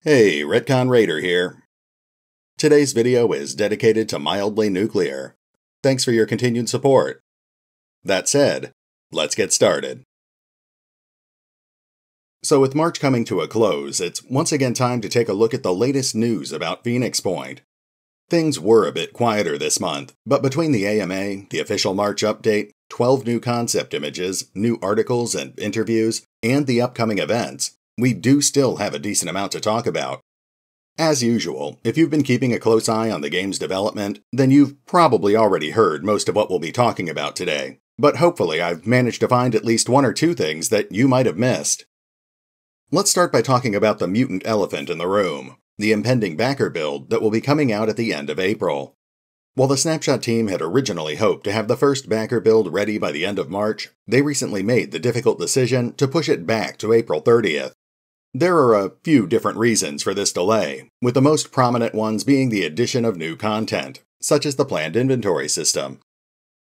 Hey, RetconRaider here. Today's video is dedicated to mildly nuclear. Thanks for your continued support. That said, let's get started. So with March coming to a close, it's once again time to take a look at the latest news about Phoenix Point. Things were a bit quieter this month, but between the AMA, the official March update, 12 new concept images, new articles and interviews, and the upcoming events, we do still have a decent amount to talk about. As usual, if you've been keeping a close eye on the game's development, then you've probably already heard most of what we'll be talking about today, but hopefully I've managed to find at least one or two things that you might have missed. Let's start by talking about the mutant elephant in the room, the impending backer build that will be coming out at the end of April. While the Snapshot team had originally hoped to have the first backer build ready by the end of March, they recently made the difficult decision to push it back to April 30th. There are a few different reasons for this delay, with the most prominent ones being the addition of new content, such as the planned inventory system.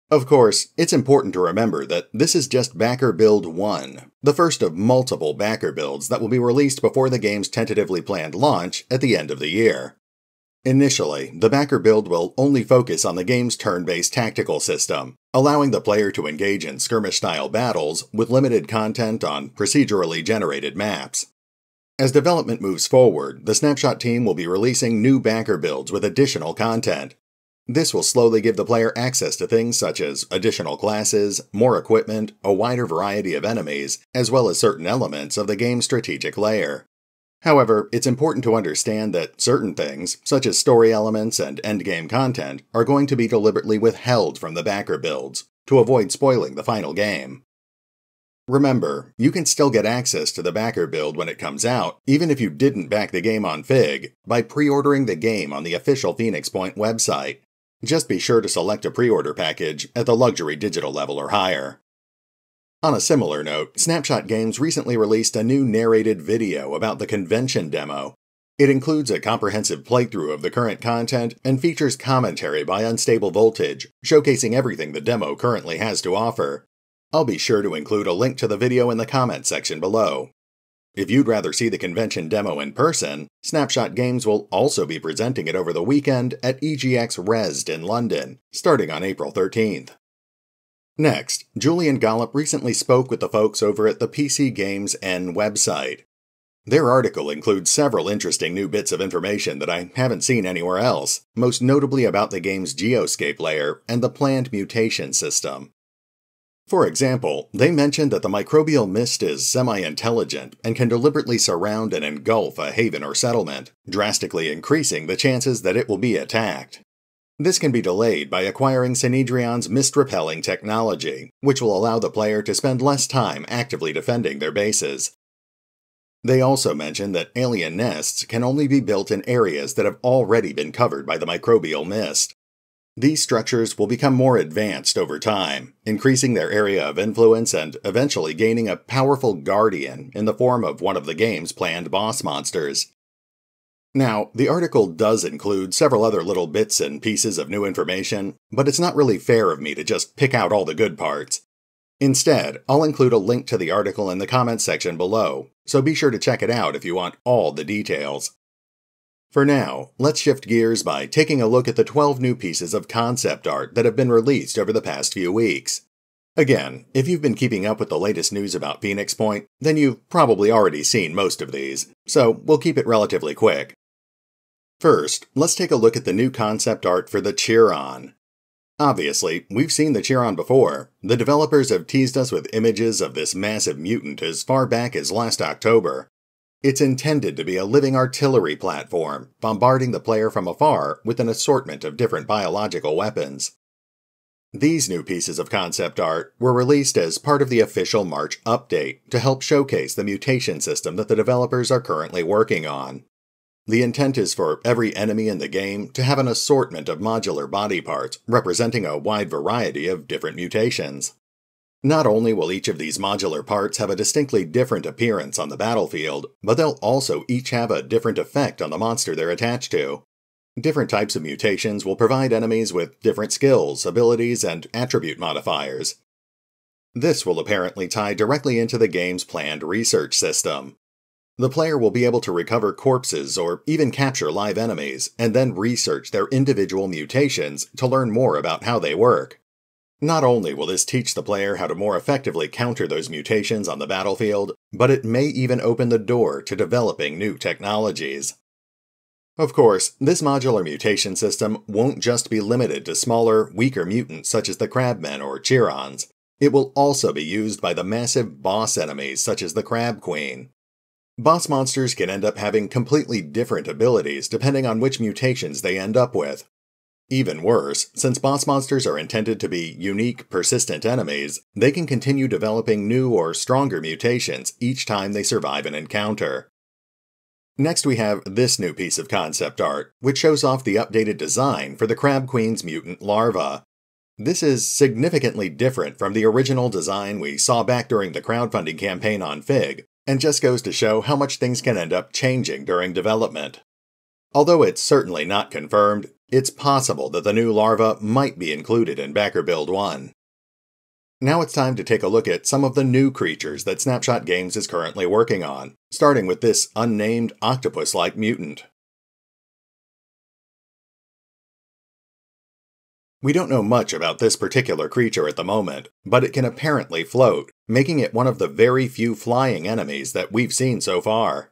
Of course, it's important to remember that this is just Backer Build 1, the first of multiple backer builds that will be released before the game's tentatively planned launch at the end of the year. Initially, the backer build will only focus on the game's turn-based tactical system, allowing the player to engage in skirmish-style battles with limited content on procedurally generated maps. As development moves forward, the Snapshot team will be releasing new backer builds with additional content. This will slowly give the player access to things such as additional classes, more equipment, a wider variety of enemies, as well as certain elements of the game's strategic layer. However, it's important to understand that certain things, such as story elements and endgame content, are going to be deliberately withheld from the backer builds, to avoid spoiling the final game. Remember, you can still get access to the backer build when it comes out, even if you didn't back the game on Fig, by pre-ordering the game on the official Phoenix Point website. Just be sure to select a pre-order package at the luxury digital level or higher. On a similar note, Snapshot Games recently released a new narrated video about the convention demo. It includes a comprehensive playthrough of the current content and features commentary by Unstable Voltage, showcasing everything the demo currently has to offer. I'll be sure to include a link to the video in the comments section below. If you'd rather see the convention demo in person, Snapshot Games will also be presenting it over the weekend at EGX Rezzed in London, starting on April 13th. Next, Julian Gollop recently spoke with the folks over at the PC Games N website. Their article includes several interesting new bits of information that I haven't seen anywhere else, most notably about the game's geoscape layer and the planned mutation system. For example, they mentioned that the microbial mist is semi-intelligent and can deliberately surround and engulf a haven or settlement, drastically increasing the chances that it will be attacked. This can be delayed by acquiring Synedrion's mist-repelling technology, which will allow the player to spend less time actively defending their bases. They also mentioned that alien nests can only be built in areas that have already been covered by the microbial mist. These structures will become more advanced over time, increasing their area of influence and eventually gaining a powerful guardian in the form of one of the game's planned boss monsters. Now, the article does include several other little bits and pieces of new information, but it's not really fair of me to just pick out all the good parts. Instead, I'll include a link to the article in the comments section below, so be sure to check it out if you want all the details. For now, let's shift gears by taking a look at the 12 new pieces of concept art that have been released over the past few weeks. Again, if you've been keeping up with the latest news about Phoenix Point, then you've probably already seen most of these, so we'll keep it relatively quick. First, let's take a look at the new concept art for the Chiron. Obviously, we've seen the Chiron before. The developers have teased us with images of this massive mutant as far back as last October. It's intended to be a living artillery platform, bombarding the player from afar with an assortment of different biological weapons. These new pieces of concept art were released as part of the official March update to help showcase the mutation system that the developers are currently working on. The intent is for every enemy in the game to have an assortment of modular body parts representing a wide variety of different mutations. Not only will each of these modular parts have a distinctly different appearance on the battlefield, but they'll also each have a different effect on the monster they're attached to. Different types of mutations will provide enemies with different skills, abilities, and attribute modifiers. This will apparently tie directly into the game's planned research system. The player will be able to recover corpses or even capture live enemies, and then research their individual mutations to learn more about how they work. Not only will this teach the player how to more effectively counter those mutations on the battlefield, but it may even open the door to developing new technologies. Of course, this modular mutation system won't just be limited to smaller, weaker mutants such as the Crabmen or Chirons. It will also be used by the massive boss enemies such as the Crab Queen. Boss monsters can end up having completely different abilities depending on which mutations they end up with. Even worse, since boss monsters are intended to be unique, persistent enemies, they can continue developing new or stronger mutations each time they survive an encounter. Next we have this new piece of concept art, which shows off the updated design for the Crab Queen's mutant larva. This is significantly different from the original design we saw back during the crowdfunding campaign on Fig, and just goes to show how much things can end up changing during development. Although it's certainly not confirmed, it's possible that the new larva might be included in Backer Build 1. Now it's time to take a look at some of the new creatures that Snapshot Games is currently working on, starting with this unnamed octopus-like mutant. We don't know much about this particular creature at the moment, but it can apparently float, making it one of the very few flying enemies that we've seen so far.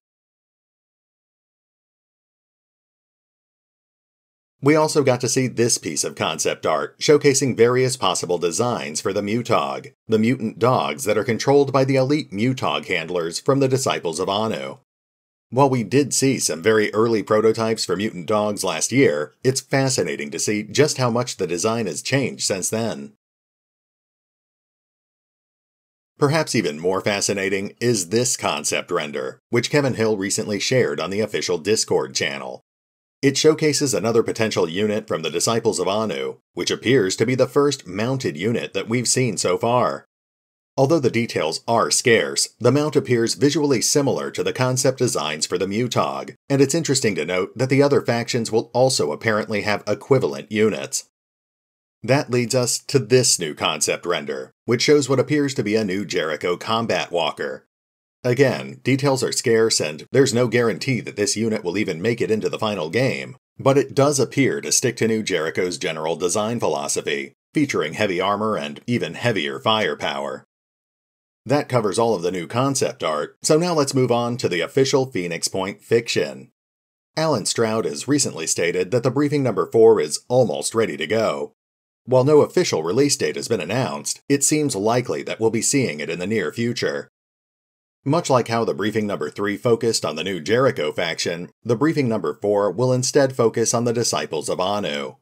We also got to see this piece of concept art, showcasing various possible designs for the Mutog, the mutant dogs that are controlled by the elite Mutog handlers from the Disciples of Anu. While we did see some very early prototypes for mutant dogs last year, it's fascinating to see just how much the design has changed since then. Perhaps even more fascinating is this concept render, which Kevin Hill recently shared on the official Discord channel. It showcases another potential unit from the Disciples of Anu, which appears to be the first mounted unit that we've seen so far. Although the details are scarce, the mount appears visually similar to the concept designs for the Mutog, and it's interesting to note that the other factions will also apparently have equivalent units. That leads us to this new concept render, which shows what appears to be a new Jericho combat walker. Again, details are scarce and there's no guarantee that this unit will even make it into the final game, but it does appear to stick to new Jericho's general design philosophy, featuring heavy armor and even heavier firepower. That covers all of the new concept art, so now let's move on to the official Phoenix Point fiction. Alan Stroud has recently stated that the briefing number 4 is almost ready to go. While no official release date has been announced, it seems likely that we'll be seeing it in the near future. Much like how the briefing number 3 focused on the new Jericho faction, the briefing number 4 will instead focus on the Disciples of Anu.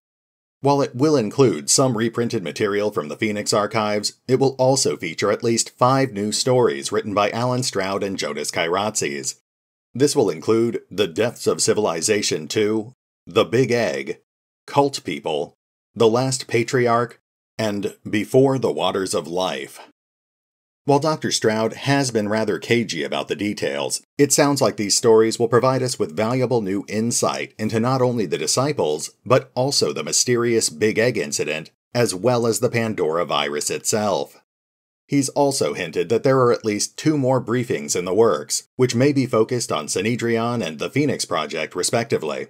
While it will include some reprinted material from the Phoenix archives, it will also feature at least 5 new stories written by Alan Stroud and Jonas Kairatzis. This will include The Deaths of Civilization 2, The Big Egg, Cult People, The Last Patriarch, and Before the Waters of Life. While Dr. Stroud has been rather cagey about the details, it sounds like these stories will provide us with valuable new insight into not only the Disciples, but also the mysterious Big Egg incident, as well as the Pandora virus itself. He's also hinted that there are at least 2 more briefings in the works, which may be focused on Synedrion and the Phoenix Project respectively.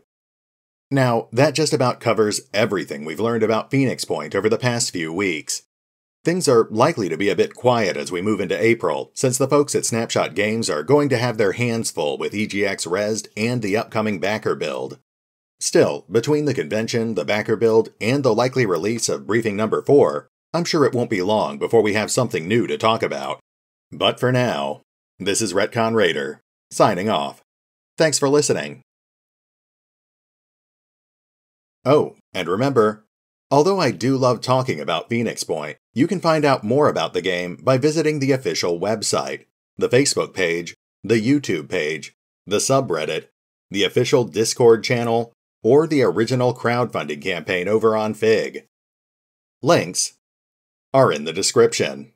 Now, that just about covers everything we've learned about Phoenix Point over the past few weeks. Things are likely to be a bit quiet as we move into April, since the folks at Snapshot Games are going to have their hands full with EGX Rezzed and the upcoming Backer build. Still, between the convention, the Backer build, and the likely release of briefing number 4, I'm sure it won't be long before we have something new to talk about. But for now, this is RetconRaider, signing off. Thanks for listening. Oh, and remember, although I do love talking about Phoenix Point, you can find out more about the game by visiting the official website, the Facebook page, the YouTube page, the subreddit, the official Discord channel, or the original crowdfunding campaign over on Fig. Links are in the description.